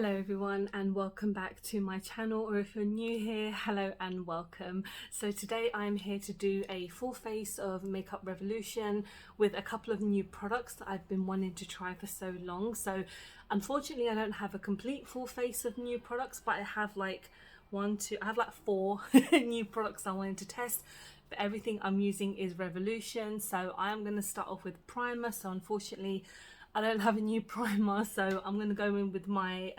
Hello everyone and welcome back to my channel, or if you're new here, hello and welcome. So today I'm here to do a full face of Makeup Revolution with a couple of new products that I've been wanting to try for so long. So unfortunately I don't have a complete full face of new products, but I have like four new products I wanted to test. But everything I'm using is Revolution, so I am going to start off with primer. So unfortunately I don't have a new primer, so I'm going to go in with my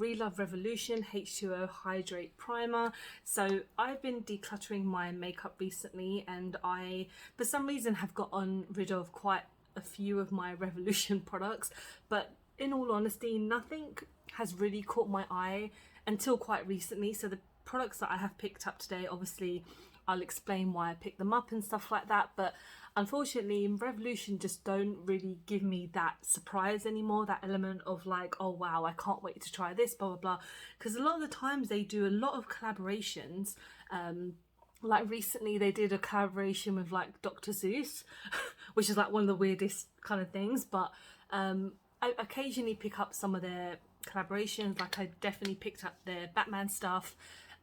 Relove Revolution H2O Hydrate Primer. So I've been decluttering my makeup recently, and I for some reason have gotten rid of quite a few of my Revolution products, but in all honesty nothing has really caught my eye until quite recently. So the products that I have picked up today, obviously I'll explain why I picked them up and stuff like that, but unfortunately Revolution just don't really give me that surprise anymore, that element of like, oh wow, I can't wait to try this, blah blah blah, because a lot of the times they do a lot of collaborations. Like recently they did a collaboration with like Dr. Seuss which is like one of the weirdest kind of things, but I occasionally pick up some of their collaborations. Like I definitely picked up their Batman stuff,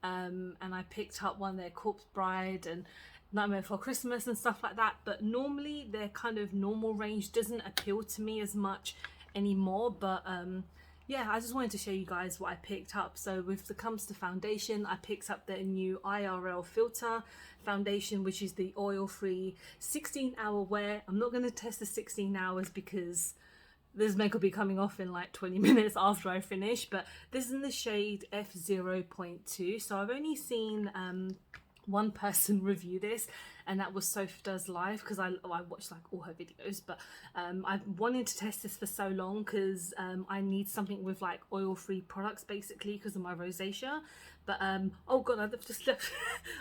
and I picked up one of their Corpse Bride and Nightmare Before Christmas and stuff like that, but normally their kind of normal range doesn't appeal to me as much anymore. But yeah, I just wanted to show you guys what I picked up. So with the comes to foundation, I picked up their new IRL Filter foundation, which is the oil-free 16-hour wear. I'm not going to test the 16 hours because this makeup will be coming off in like 20 minutes after I finish, but this is in the shade F0.2. So I've only seen one person review this, and that was Soph Does Live, because I watched like all her videos. But I've wanted to test this for so long because I need something with like oil-free products basically because of my rosacea. But oh god, I've just left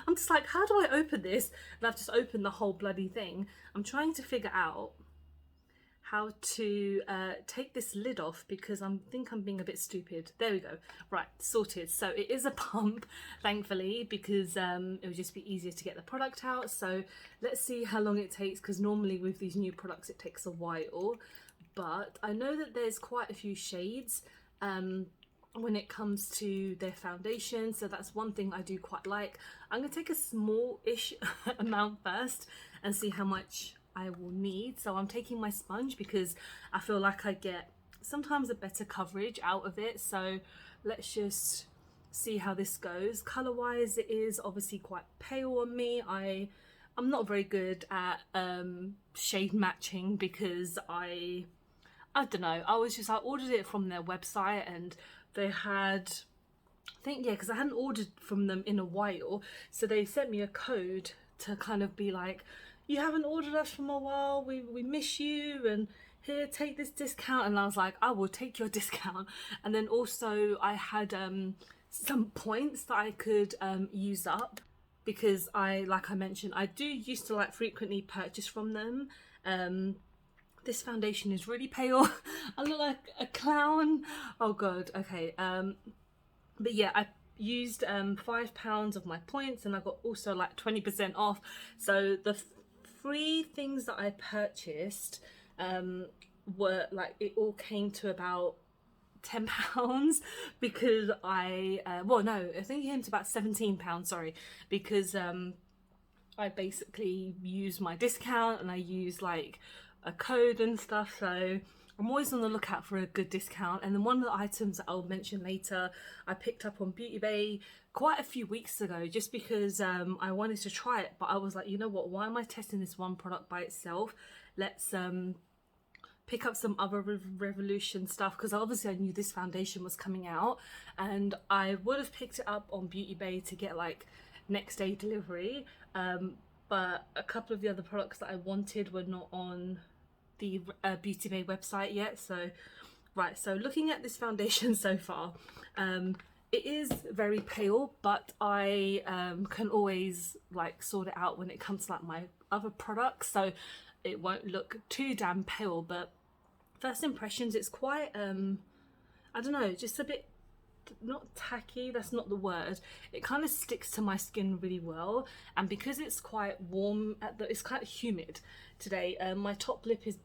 I'm just like, how do I open this? And I've just opened the whole bloody thing. I'm trying to figure out how to take this lid off because I think I'm being a bit stupid. There we go. Right, sorted. So it is a pump, thankfully, because it would just be easier to get the product out. So let's see how long it takes, because normally with these new products it takes a while. But I know that there's quite a few shades when it comes to their foundation, so that's one thing I do quite like. I'm going to take a small-ish amount first and see how much I will need. So I'm taking my sponge because I feel like I get sometimes a better coverage out of it. So let's just see how this goes. Color wise, it is obviously quite pale on me. I'm not very good at shade matching because I don't know, I ordered it from their website and they had, I think, yeah, because I hadn't ordered from them in a while, so they sent me a code to kind of be like, you haven't ordered us from a while, we miss you, and here, take this discount. And I was like, I will take your discount. And then also I had some points that I could use up, because like I mentioned, I do used to like frequently purchase from them. This foundation is really pale. I look like a clown. Oh god, okay. But yeah, I used £5 of my points, and I got also like 20% off. So the three things that I purchased were like, it all came to about £10 because well no, I think it came to about £17, sorry, because I basically used my discount and I used like a code and stuff. So I'm always on the lookout for a good discount. And then one of the items that I'll mention later, I picked up on Beauty Bay quite a few weeks ago just because I wanted to try it, but I was like, you know what, why am I testing this one product by itself? Let's pick up some other Revolution stuff, because obviously I knew this foundation was coming out, and I would have picked it up on Beauty Bay to get like next day delivery, but a couple of the other products that I wanted were not on the Beauty Bay website yet. So right, so looking at this foundation so far, it is very pale, but I can always like sort it out when it comes to like my other products, so it won't look too damn pale. But first impressions, it's quite I don't know, just a bit, not tacky, that's not the word, it kind of sticks to my skin really well. And because it's quite warm it's quite humid today, my top lip is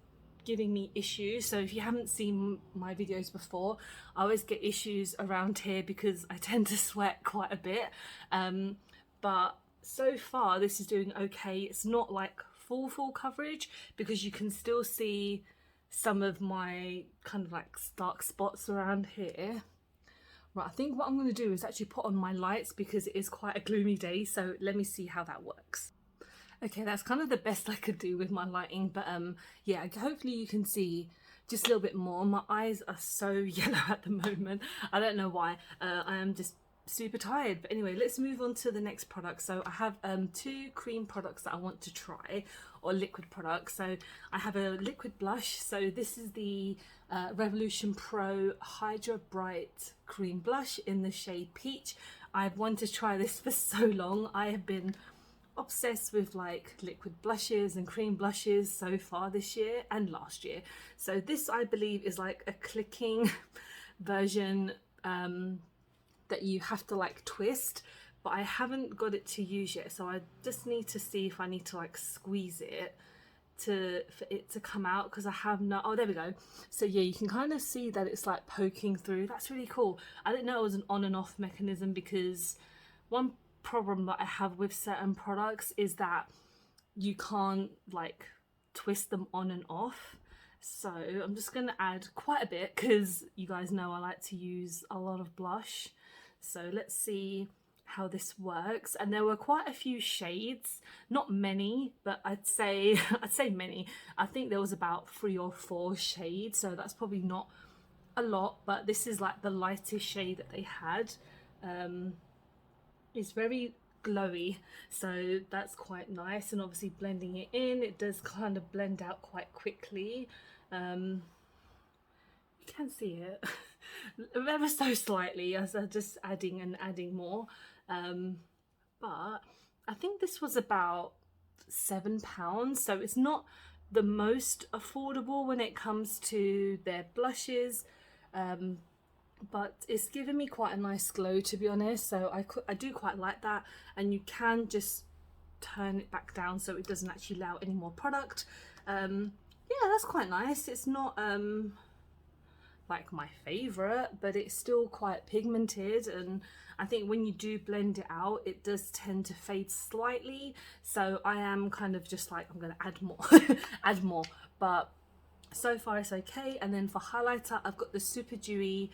giving me issues. So if you haven't seen my videos before, I always get issues around here because I tend to sweat quite a bit. But so far this is doing okay. It's not like full coverage because you can still see some of my kind of like dark spots around here. Right, I think what I'm going to do is actually put on my lights because it is quite a gloomy day, so let me see how that works. Okay, that's kind of the best I could do with my lighting, but yeah, hopefully you can see just a little bit more. My eyes are so yellow at the moment. I don't know why. I am just super tired. But anyway, let's move on to the next product. So I have 2 cream products that I want to try, or liquid products. So I have a liquid blush. So this is the Revolution Pro Hydra Bright Cream Blush in the shade Peach. I've wanted to try this for so long. I have been obsessed with like liquid blushes and cream blushes so far this year and last year. So this, I believe, is like a clicking version that you have to like twist, but I haven't got it to use yet, so I just need to see if I need to like squeeze it for it to come out, because I have no, oh there we go. So yeah, you can kind of see that it's like poking through. That's really cool. I didn't know it was an on and off mechanism, because one problem that I have with certain products is that you can't like twist them on and off. So I'm just going to add quite a bit because you guys know I like to use a lot of blush. So let's see how this works. And there were quite a few shades, not many, but I'd say many. I think there was about 3 or 4 shades, so that's probably not a lot, but this is like the lightest shade that they had. It's very glowy, so that's quite nice, and obviously blending it in, it does kind of blend out quite quickly. You can see it ever so slightly as I'm just adding and adding more, but I think this was about £7, so it's not the most affordable when it comes to their blushes, but it's given me quite a nice glow, to be honest. So I do quite like that, and you can just turn it back down so it doesn't actually allow any more product. Yeah, that's quite nice. It's not like my favorite, but it's still quite pigmented, and I think when you do blend it out, it does tend to fade slightly. So I am kind of just like, I'm gonna add more add more, but so far it's okay. And then for highlighter, I've got the Super Dewy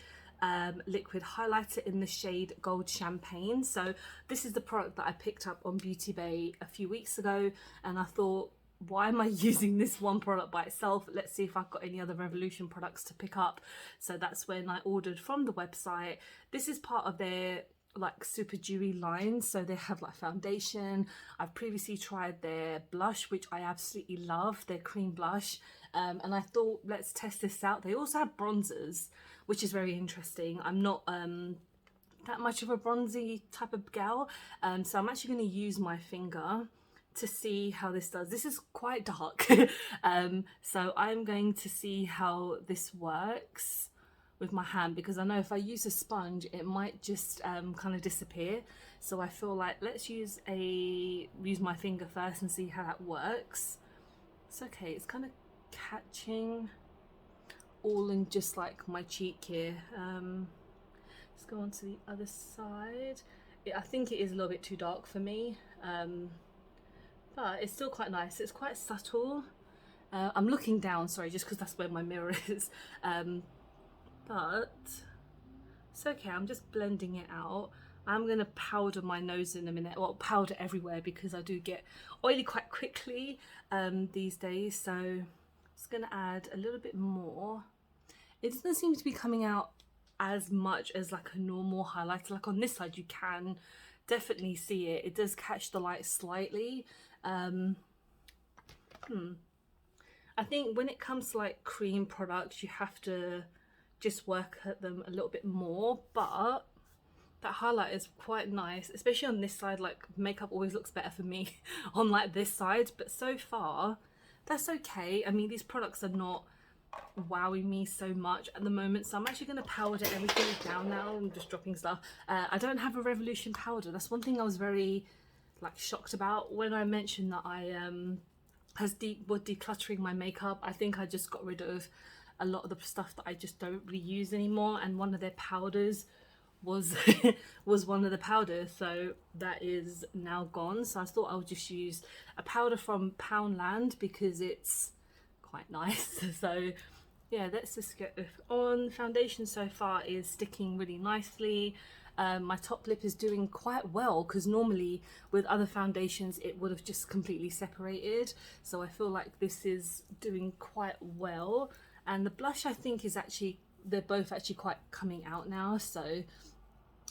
liquid highlighter in the shade Gold Champagne. So this is the product that I picked up on Beauty Bay a few weeks ago, and I thought, why am I using this one product by itself? Let's see if I've got any other Revolution products to pick up. So that's when I ordered from the website. This is part of their like Super Dewy line, so they have like foundation. I've previously tried their blush, which I absolutely love, their cream blush, and I thought, let's test this out. They also have bronzers, which is very interesting. I'm not that much of a bronzy type of gal, so I'm actually going to use my finger to see how this does. This is quite dark, so I'm going to see how this works with my hand, because I know if I use a sponge it might just kind of disappear. So I feel like let's use my finger first and see how that works. It's okay, it's kind of catching all in just like my cheek here. Let's go on to the other side. I think it is a little bit too dark for me, but it's still quite nice. It's quite subtle. I'm looking down, sorry, just because that's where my mirror is. But it's okay, I'm just blending it out. I'm going to powder my nose in a minute, well, powder everywhere, because I do get oily quite quickly these days. So I'm just going to add a little bit more. It doesn't seem to be coming out as much as like a normal highlighter. Like on this side you can definitely see it. It does catch the light slightly. I think when it comes to like cream products, you have to just work at them a little bit more, but that highlight is quite nice, especially on this side. Like makeup always looks better for me on like this side, but so far that's okay. I mean, these products are not wowing me so much at the moment, so I'm actually going to powder everything down now. I'm just dropping stuff. I don't have a Revolution powder. That's one thing I was very like shocked about when I mentioned that I was decluttering my makeup. I think I just got rid of a lot of the stuff that I just don't really use anymore, and one of their powders was was one of the powders, so that is now gone. So I thought I would just use a powder from Poundland because it's quite nice. So yeah, let's just get this on. Foundation so far is sticking really nicely. My top lip is doing quite well because normally with other foundations it would have just completely separated, so I feel like this is doing quite well. And the blush, I think, is actually, they're both actually quite coming out now, so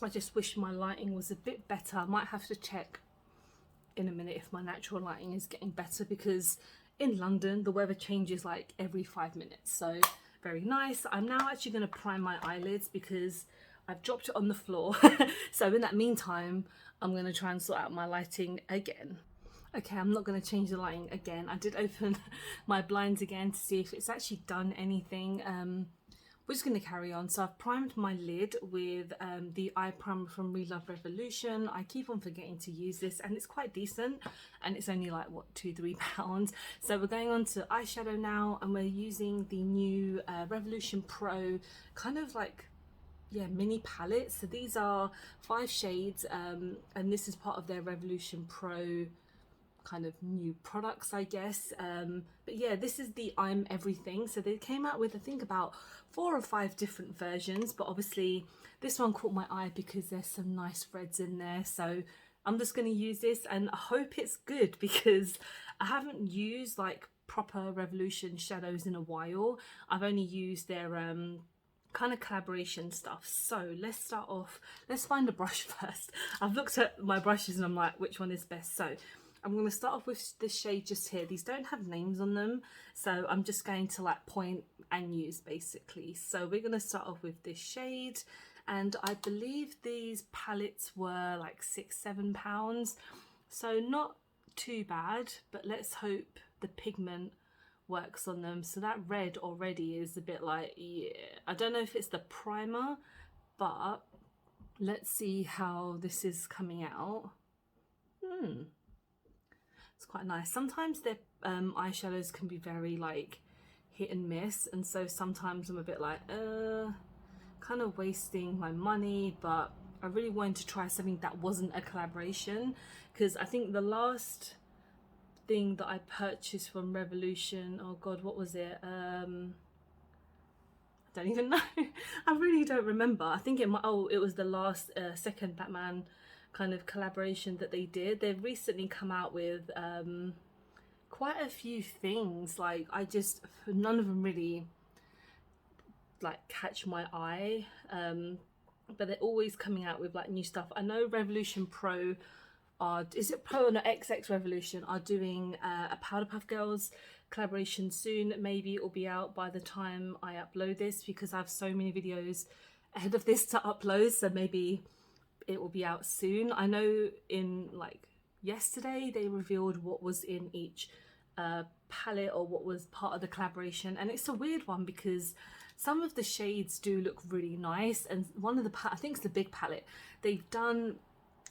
I just wish my lighting was a bit better. I might have to check in a minute if my natural lighting is getting better, because in London the weather changes like every 5 minutes. So very nice. I'm now actually going to prime my eyelids because I've dropped it on the floor. So in that meantime, I'm going to try and sort out my lighting again. Okay, I'm not going to change the lighting again. I did open my blinds again to see if it's actually done anything. We're just going to carry on. So I've primed my lid with the eye primer from Relove Revolution. I keep on forgetting to use this, and it's quite decent, and it's only like, what, £2-3. So we're going on to eyeshadow now, and we're using the new Revolution Pro kind of like, yeah, mini palette. So these are 5 shades, and this is part of their Revolution Pro kind of new products, I guess. But yeah, this is the I'm Everything. So they came out with, I think, about 4 or 5 different versions, but obviously this one caught my eye because there's some nice reds in there. So I'm just going to use this, and I hope it's good because I haven't used like proper Revolution shadows in a while. I've only used their kind of collaboration stuff. So let's start off, let's find a brush first. I've looked at my brushes and I'm like, which one is best? So I'm going to start off with this shade just here. These don't have names on them, so I'm just going to like point and use basically. So we're going to start off with this shade, and I believe these palettes were like £6-7, so not too bad, but let's hope the pigment works on them. So that red already is a bit like, yeah, I don't know if it's the primer, but let's see how this is coming out. It's quite nice. Sometimes their eyeshadows can be very like hit and miss, and so sometimes I'm a bit like kind of wasting my money, but I really wanted to try something that wasn't a collaboration, because I think the last thing that I purchased from Revolution, oh god, what was it? I don't even know. I really don't remember. I think it might, oh, it was the last second Batman kind of collaboration that they did. They've recently come out with quite a few things. Like, none of them really like catch my eye, but they're always coming out with like new stuff. I know Revolution Pro are, is it Pro or no, XX Revolution are doing a Powderpuff Girls collaboration soon. Maybe it will be out by the time I upload this, because I have so many videos ahead of this to upload, so maybe it will be out soon. I know in like yesterday they revealed what was in each palette, or what was part of the collaboration, and it's a weird one because some of the shades do look really nice, and one of the I think it's the big palette, they've done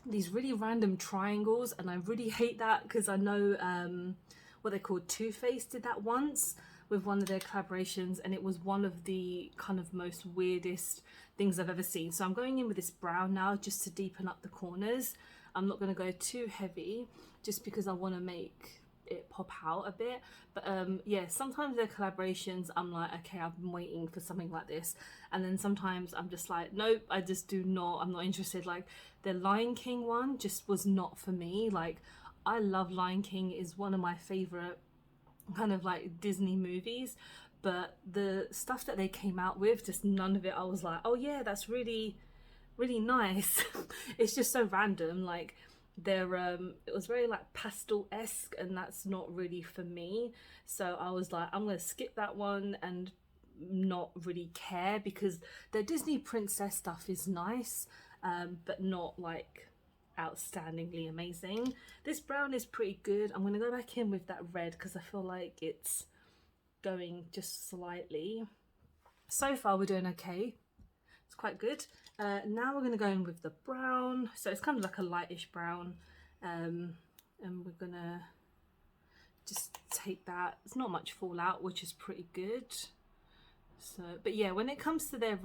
these really random triangles, and I really hate that because I know what they called Too Faced did that once with one of their collaborations, and it was one of the kind of most weirdest things I've ever seen. So I'm going in with this brown now just to deepen up the corners. I'm not going to go too heavy just because I want to make it pop out a bit, but yeah, sometimes their collaborations I'm like, okay, I've been waiting for something like this, and then sometimes I'm just like, nope, I'm not interested. Like the Lion King one just was not for me. Like, I love Lion King, is one of my favorite kind of like Disney movies, but the stuff that they came out with, just none of it I was like, oh yeah, that's really nice. It's just so random. Like they're it was very like pastel-esque, and that's not really for me, so I was like, I'm gonna skip that one and not really care, because their Disney princess stuff is nice, but not like outstandingly amazing. This brown is pretty good. I'm gonna go back in with that red because I feel like it's going just slightly. So far we're doing okay, it's quite good. Now we're going to go in with the brown, so it's kind of like a lightish brown, and we're gonna just take that. It's not much fallout, which is pretty good. So, but yeah, when it comes to their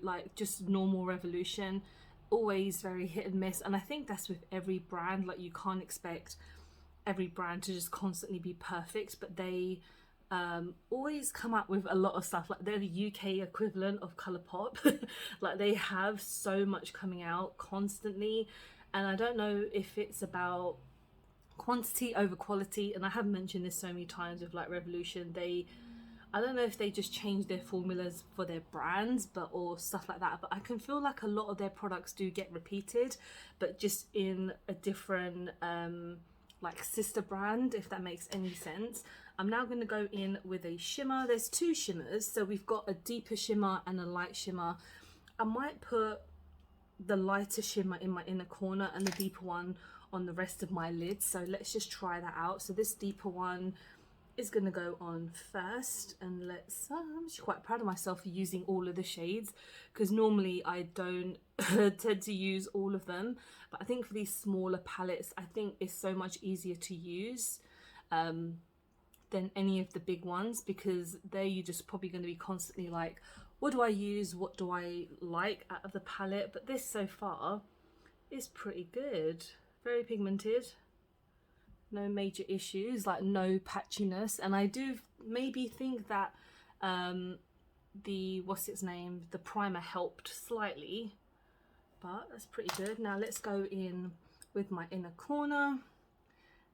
like just normal Revolution, always very hit and miss. And I think that's with every brand. Like, you can't expect every brand to just constantly be perfect, but they always come up with a lot of stuff. Like, they're the UK equivalent of Colourpop. Like, they have so much coming out constantly, and I don't know if it's about quantity over quality. And I have mentioned this so many times with like Revolution, I don't know if they just change their formulas for their brands, or stuff like that, but I can feel like a lot of their products do get repeated, but just in a different like sister brand, if that makes any sense. I'm now going to go in with a shimmer. There's two shimmers, so we've got a deeper shimmer and a light shimmer. I might put the lighter shimmer in my inner corner and the deeper one on the rest of my lids, so let's just try that out. So this deeper one is going to go on first, and I'm just quite proud of myself for using all of the shades, because normally I don't tend to use all of them, but I think for these smaller palettes, I think it's so much easier to use than any of the big ones, because there you're just probably going to be constantly like, what do I use, what do I like out of the palette? But this so far is pretty good, very pigmented, no major issues, like no patchiness. And I do maybe think that the primer helped slightly, but that's pretty good. Now let's go in with my inner corner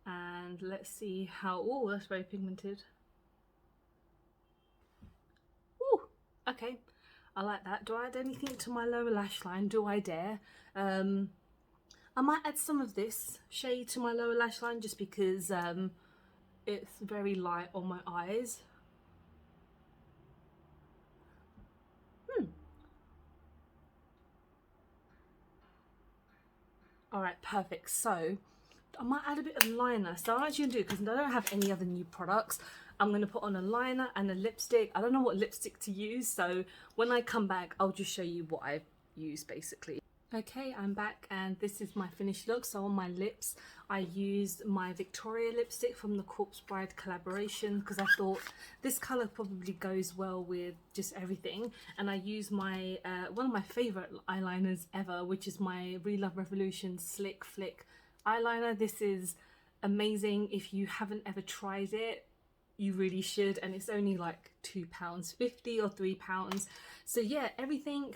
and let's see how, oh, that's very pigmented. Ooh, okay, I like that. Do I add anything to my lower lash line? Do I dare? I might add some of this shade to my lower lash line just because it's very light on my eyes. Alright, perfect. So I might add a bit of liner. So I'm actually going to do, because I don't have any other new products, I'm going to put on a liner and a lipstick. I don't know what lipstick to use, so when I come back, I'll just show you what I use basically. Okay, I'm back and this is my finished look. So on my lips, I used my Victoria lipstick from the Corpse Bride collaboration, because I thought this colour probably goes well with just everything. And I used my one of my favourite eyeliners ever, which is my Relove Revolution Slick Flick eyeliner. This is amazing. If you haven't ever tried it, you really should, and it's only like £2.50 or £3. So yeah, everything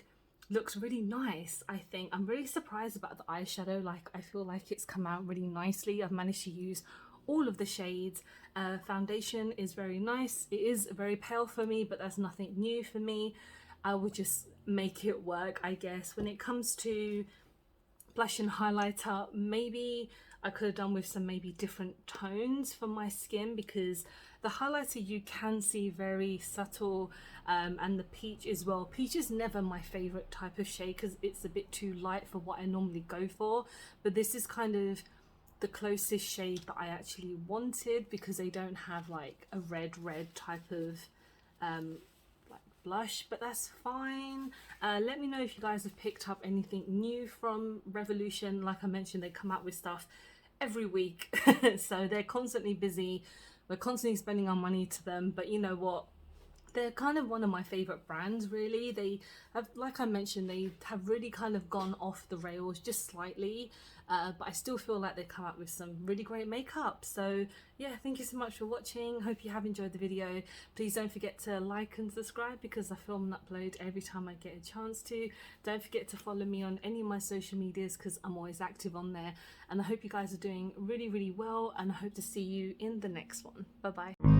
looks really nice. I think I'm really surprised about the eyeshadow. Like, I feel like it's come out really nicely. I've managed to use all of the shades. Foundation is very nice. It is very pale for me, but that's nothing new for me. I would just make it work, I guess. When it comes to blush and highlighter, maybe I could have done with some maybe different tones for my skin, because the highlighter you can see very subtle, and the peach as well. Peach is never my favorite type of shade because it's a bit too light for what I normally go for, but this is kind of the closest shade that I actually wanted, because they don't have like a red type of like blush, but that's fine. Let me know if you guys have picked up anything new from Revolution. Like I mentioned, they come out with stuff every week so they're constantly busy. We're constantly spending our money to them, but you know what, they're kind of one of my favorite brands, really. They have, like I mentioned, they have really kind of gone off the rails just slightly, but I still feel like they come up with some really great makeup. So yeah, thank you so much for watching. Hope you have enjoyed the video. Please don't forget to like and subscribe, because I film and upload every time I get a chance to. Don't forget to follow me on any of my social medias, because I'm always active on there. And I hope you guys are doing really well, and I hope to see you in the next one. Bye bye.